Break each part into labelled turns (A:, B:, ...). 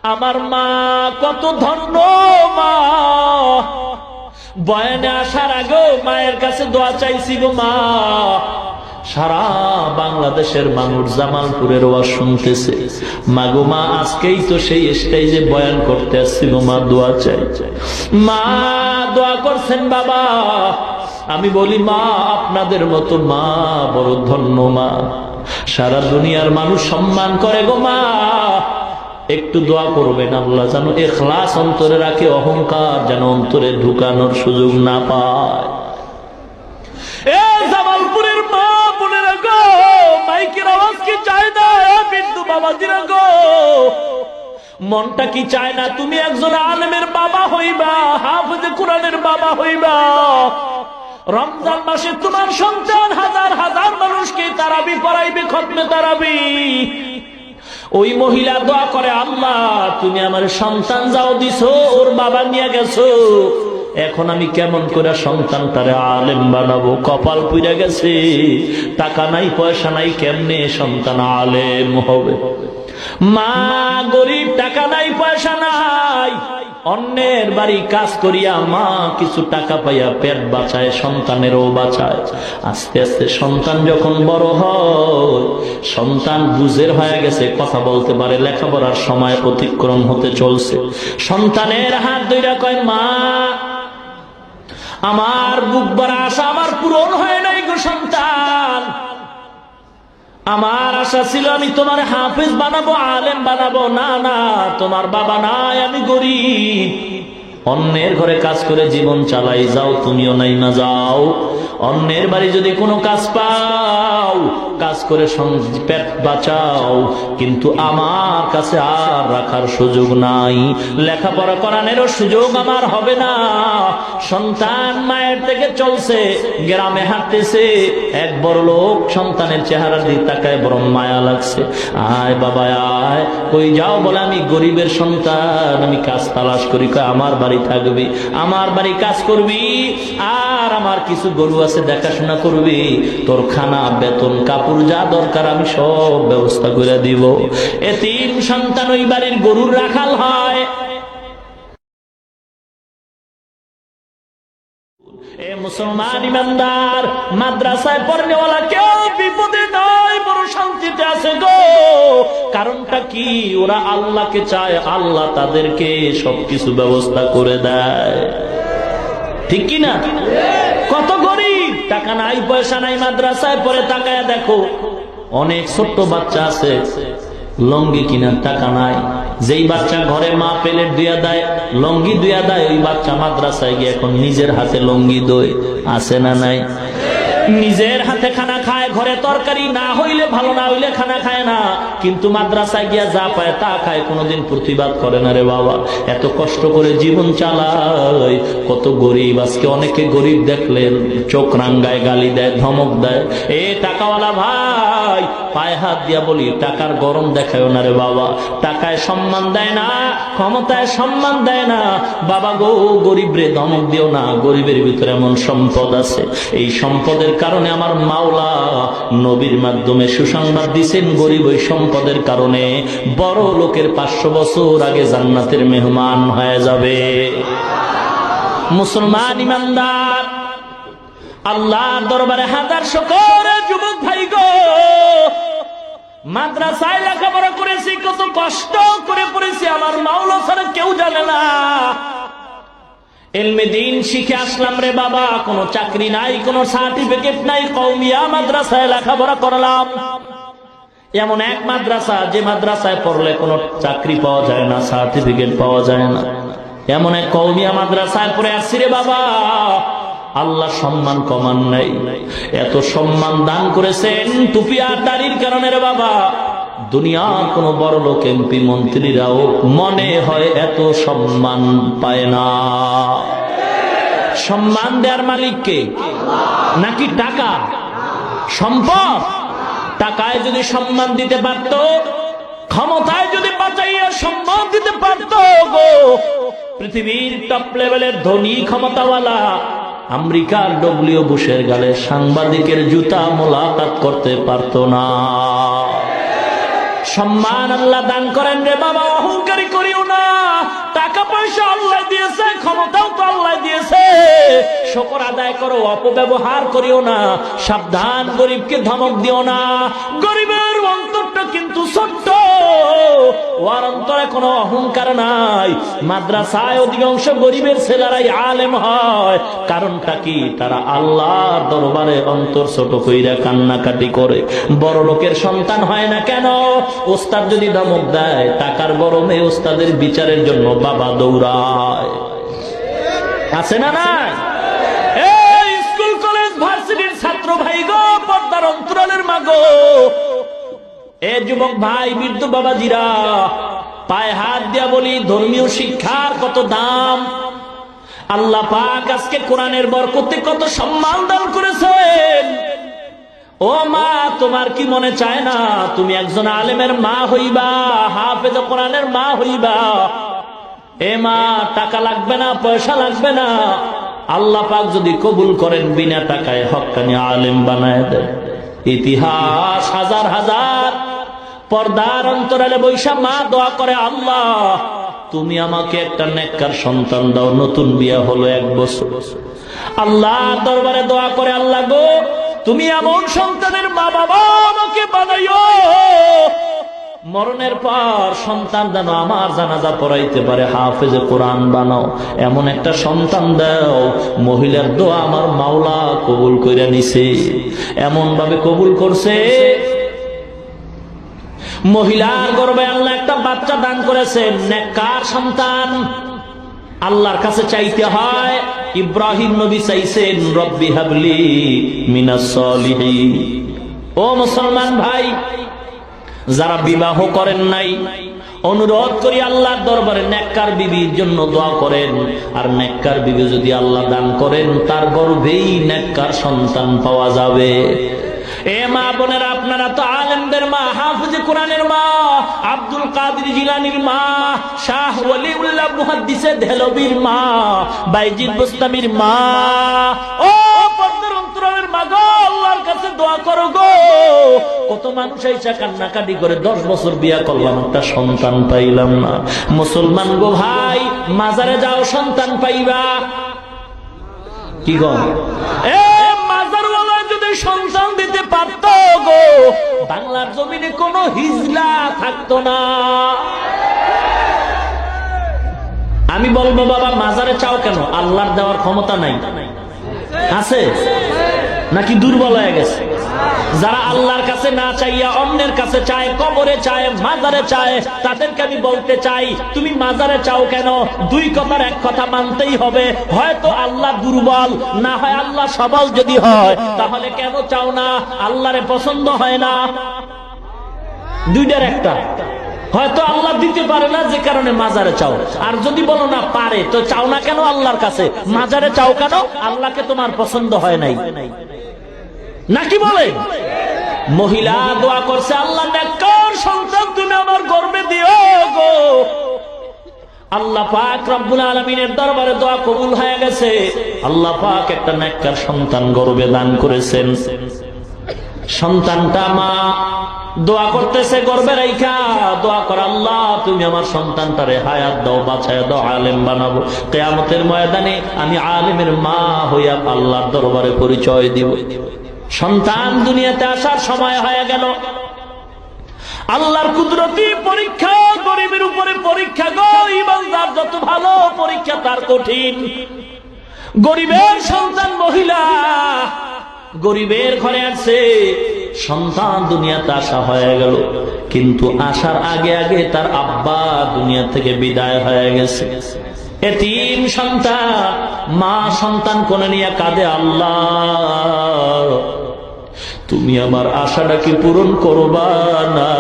A: আমার মা কত ধন্য মা, বয়ানে আসার আগেও মায়ের কাছে দোয়া চাইছি গো মা। সারা বাংলাদেশের মানুষ জামালপুরের ওয়াজ শুনতেছে, মাগো মা আজকেই তো সেই স্টেজে বয়ান করতে আসছি গো মা, দোয়া চাই। মা দোয়া করছেন বাবা। আমি বলি মা আপনাদের মতো মা বড় ধন্য মা, সারা দুনিয়ার মানুষ সম্মান করে গো মা। একটু দোয়া করবেন আল্লাহ যেন ইখলাস অন্তরে রাখে, অহংকার যেন অন্তরে ঢুকানোর সুযোগ না পায়। এ জামালপুরের মা বোনেরা গো, মাইকের আওয়াজ কি চায় না? বিন্দু বাবাজিরা গো, মনটা কি চায় না তুমি একজন আলেমের বাবা হইবা, হাফেজে কোরআনের বাবা হইবা? রমজান মাসে তোমার সন্তান হাজার হাজার মানুষকে তারাবি পড়াইবে, খতমে তারাবি। ওই মহিলা দোয়া করে, আল্লাহ তুমি আমার সন্তান যাও দিছো, ওর বাবা নিয়ে গেছো, এখন আমি কেমন করে সন্তানটারে আলেম বানাবো? কপাল পুড়ে গেছে, টাকা নাই পয়সা নাই, কেমনে সন্তান আলেম হবে? মা গরিব, টাকা নাই পয়সা নাই, অন্যের বাড়ি কাজ করিয়া মা কিছু টাকা পাইয়া পেট বাঁচায়, সন্তানেরও বাঁচায়। আস্তে আস্তে সন্তান যখন বড় হয়, সন্তান বুঝের হয়ে গেছে, কথা বলতে পারে, লেখাপড়ার সময় অতিক্রম হতে চলছে, সন্তানের হাত ধইরা কয়, মা আমার বুক ভরা আশা আমার পূরণ হয় নাই গো সন্তান, আমার আশা ছিল আমি তোমার হাফেজ বানাবো, আলেম বানাবো, না না তোমার বাবা নাই, আমি গরিব, অন্যের ঘরে কাজ করে জীবন চালাই, যাও তুমিও নাই না যাও, অন্যের বাড়ি যদি কোনো কাজ পাও কাজ করে পেট বাঁচাও, কিন্তু আমার কাছে আর রাখার সুযোগ নাই, লেখাপড়া করানোরও সুযোগ আমার হবে না। সন্তান মায়ের থেকে চলছে, গ্রামে হাঁটতেছে, এক বড় লোক সন্তানের চেহারা দিয়ে তাকায়, বড় মায়া লাগছে, আয় বাবা আয়, কই যাও? বলে আমি গরিবের সন্তান, আমি কাজ তালাশ করি। কয় আমার বাড়ি থাকবি, আমার বাড়ি কাজ করবি, আর আমার কিছু গরু আছে দেখাশোনা করবি, তোর খানা বেতন কাপড় যা দরকার আমি সব ব্যবস্থা করে দিব। এতিম সন্তান ওই বাড়ির গরুর রাখাল হয়। এ মুসলমান ইমানদার, মাদ্রাসায় পড়নেওয়ালা কেউ বিপদে নাই, বড় শান্তিতে আছে গো। কারণটা কি? ওরা আল্লাহকে চায়, আল্লাহ তাদেরকে সবকিছু ব্যবস্থা করে দেয়, ঠিক কি না? কত গরিব, টাকা নাই পয়সা নাই, মাদ্রাসায় পড়ে, তাকায়া দেখো অনেক ছোট্ট বাচ্চা আছে লঙ্গি কিনার টাকা নাই, যেই বাচ্চা ঘরে মা প্লেট দুয়া দেয়, লঙ্গি দুয়া দেয়, ওই বাচ্চা মাদ্রাসায় গিয়ে এখন নিজের হাতে লঙ্গি দই, আছে না নাই? নিজের হাতে খানা খায়, ঘরে তরকারি না হইলে, ভালো না হইলে খানা খায় না, কিন্তু মাদ্রাসায় গিয়া যা পায় তা খায়, কোনোদিন প্রতিবাদ করে না রে বাবা। এত কষ্ট করে জীবন চালায়, কত গরিব। আজকে অনেকে গরিব দেখলে চোখ রাঙ্গায়, গালি দেয়, ধমক দেয়। এ টাকাওয়ালা ভাই, পায়ে হাত দিয়া বলি, টাকার গরম দেখায় না রে বাবা, টাকায় সম্মান দেয় না, ক্ষমতায় সম্মান দেয় না বাবা গো। গরিব রে ধমক দিও না, গরিবের ভিতরে এমন সম্পদ আছে, এই সম্পদের কারণে আমার মাওলা নবীর মাধ্যমে সুসংবাদ দিছেন, গরিব ওই সম্পদের কারণে বড় লোকের 500 বছর আগে জান্নাতের মেহমান হয়ে যাবে। মুসলমান ইমানদার, আল্লাহর দরবারে হাজার শুকর। যুবক ভাই গো, মাদ্রাসায় লেখাপড়া করেছি, কত কষ্ট করে পড়েছি, আমার মাওলা ছাড়া কেউ জানে না। ইলমে দ্বীন শিখে আসলাম রে বাবা, কোনো চাকরি নাই, কোনো সার্টিফিকেট নাই, কওমিয়া মাদ্রাসায় লেখাপড়া করলাম। এমন এক মাদ্রাসা, যে মাদ্রাসায় পড়লে কোনো চাকরি পাওয়া যায় না, সার্টিফিকেট পাওয়া যায় না, এমন এক কওমিয়া মাদ্রাসায় পড়ে আসছি রে বাবা। আল্লাহ সম্মান কমান নাই, এত সম্মান দান করেছেন টুপি আর দাড়ির কারণে রে বাবা। দুনিয়ার কোন বড় লোক, এমপি, মন্ত্রীরাও মনে হয় এত সম্মান পায় না। সম্মান দেওয়ার মালিক কে? নাকি টাকা, সম্পদ? টাকায় যদি সম্মান দিতে পারত, ক্ষমতায় যদি বাঁচাইয়া সম্মান দিতে পারত গো, পৃথিবীর টপ লেভেলের ধনী ক্ষমতাওয়ালা আমেরিকার ডব্লিউ বুশের গালে সাংবাদিকের জুতা মোলাকাত করতে পারত না। সম্মান আল্লাহ দান করেন রে বাবা, অহংকারী করিও শুকর আদায় করো, অপব্যবহার করিও না। সাবধান, গরিবকে ধমক দিও না। গরিবের অন্তরটা কিন্তু ছোট্ট, ওর অন্তরে কোনো অহংকার নাই। মাদ্রাসায় অধিকাংশ গরিবের ছেলেরাই আলেম হয়, কারণটা কি? তারা আল্লাহর দরবারে অন্তর ছোট কইরা কান্নাকাটি করে। বড় লোকের সন্তান হয় না কেন? ওস্তাদ যদি ধমক দেয়, টাকার গরমে ওস্তাদের বিচারের জন্য বাবা দৌড়ায়। আছে না না? এই স্কুল কলেজ ভার্সিটির ছাত্র ভাই গো, পর্দার অন্তরালের মা গো, এ যুবক ভাই, বৃদ্ধ বাবাজিরা, পায়ে হাত দিয়া বলি, ধর্মীয় শিক্ষার কত দাম। আল্লাহ পাক আজকে কোরআনের বরকতে কত সম্মান দান করেছেন। ও মা, তোমার কি মনে চায় না তুমি একজন আলেমের মা হইবা, হাফেজ কোরআনের মা হইবা? এ মা, টাকা লাগবে না, পয়সা লাগবে না। আল্লাহ পাক যদি কবুল করেন, বিনা টাকায় হক্কানি আলেম বানায় দেন। ইতিহাস হাজার হাজার পর্দার অন্তরালে বৈশা মা দোয়া করে, আল্লাহ তুমি আমাকে একটা নেককার সন্তান দাও। নতুন বিয়ে হলো 1 বছর, আল্লাহ দরবারে দোয়া করে, আল্লাহ গো তুমি এমন সন্তানের মা বাবা আমাকে বানাইও, মরণের পর সন্তান যেন আমার জানাজা পড়াইতে পারে, হাফেজে কোরআন বানাও। এমন একটা সন্তান দাও। মহিলার দোয়া আমার মাওলা কবুল কইরা নিছে, এমন ভাবে কবুল করছে, মহিলার গর্ভে আল্লাহ একটা বাচ্চা দান করেছেন, নেককার সন্তান। আল্লাহর কাছে চাইতে হয়। ইব্রাহিম নবী চাইছেন, রব্বি হাবলি মিনাস সলিহিন। ও মুসলমান ভাই, যারা বিবাহ করেন নাই, অনুরোধ করি আল্লাহর দরবারে নেককার বিবির জন্য দোয়া করেন। আর নেককার বিবি যদি আল্লাহ দান করেন, তার গর্ভেই নেককার সন্তান পাওয়া যাবে। এ মা বোনেরা, আপনারা তো আলেমদের মা, হাফেজে কোরআনের মা, আব্দুল কাদের জিলানীর মা, শাহ ওয়ালিউল্লাহ মুহাদ্দিসে দেহলভির মা, বাইজিদ বুস্তামির মা। ও পর্দার অন্তরালের মা গো, আল্লাহর কাছে দোয়া করো গো। কত মানুষ এসে কান্নাকাটি করে, 10 বছর বিয়া করলাম, একটা সন্তান পাইলাম না। মুসলমান গো ভাই, মাজারে যাও, সন্তান পাইবা। কি গো, এ মাজারওয়ালা যদি সন্তান দিতে পারত গো, বাংলার জমিনে কোনো হিজলা থাকতো না। আমি বলবো, বাবা মাজারে চাও কেন? আল্লাহর দেওয়ার ক্ষমতা নাই? আছে নাকি দুর্বল হয়ে গেছে? যারা আল্লাহর কাছে না চাইয়া অন্যের কাছে চায়, কবরে চায়, মাজারে চায়, তাদেরকে আমি বলতে চাই, তুমি মাজারে চাও কেন? 2 কথার 1 কথা মানতেই হবে। হয়তো আল্লাহ দুর্বল, না হয় আল্লাহ সবল। যদি হয়, তাহলে কেন চাও না? আল্লাহরে পছন্দ হয় না? 2টার একটা। হয়তো আল্লাহ দিতে পারে না, যে কারণে মাজারে চাও। আর যদি বলো না পারে, তো চাও না কেন আল্লাহর কাছে? মাজারে চাও কেন? আল্লাহকে তোমার পছন্দ হয় নাই নাকি বলে? মহিলা দোয়া করছে, আল্লাহ নেককার সন্তান তুমি আমার গর্ভে দিও গো। আল্লাহ পাক রব্বুল আলামিনের দরবারে দোয়া কবুল হয়ে গেছে। আল্লাহ পাক একটা নেককার সন্তান গর্ভে দান করেছেন। সন্তানটা মা দোয়া করতেছে, গর্ভে রাইখা দোয়া কর, আল্লাহ তুমি আমার সন্তানটারে হায়াত দাও, বাঁচায় দাও, আলেম বানাবো। কিয়ামতের ময়দানে আমি আলেমের মা হইয়া আল্লাহর দরবারে পরিচয় দিব। সন্তান দুনিয়াতে আসার সময় হয়ে গেল। আল্লাহর কুদরতি পরীক্ষা, গরিবের উপরে পরীক্ষা গো। ইমানদার যত ভালো, পরীক্ষা তার কঠিন। গরিবের সন্তান মহিলা, গরিবের ঘরে আছে, সন্তান দুনিয়াতে আসা হয়ে গেল, কিন্তু আসার আগে আগে তার আব্বা দুনিয়া থেকে বিদায় হয়ে গেছে। এতিম সন্তান, মা সন্তান কোলে নিয়ে কাঁদে, আল্লাহ তুমি আমার আশাটা কি পূরণ করবা না?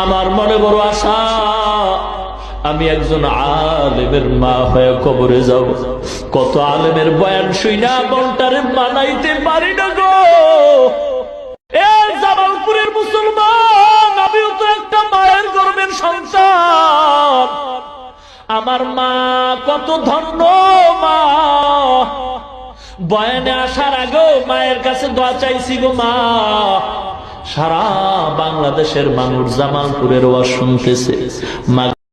A: আমার মনে বড় আশা, আমি একজন আলেমের মা হয়ে কবরে যাব। কত আলেমের বয়ান শুইনা মনটারে মানাইতে পারি না গো। এ জামালপুরের মুসলমান, আমিও তো একটা মায়ের গর্ভের সন্তান। আমার মা কত ধন্য মা। বয়ানে আসার আগেও মায়ের কাছে দোয়া চাইছি গো মা। সারা বাংলাদেশের মানুষ জামালপুরের ওয়াজ শুনতেছে।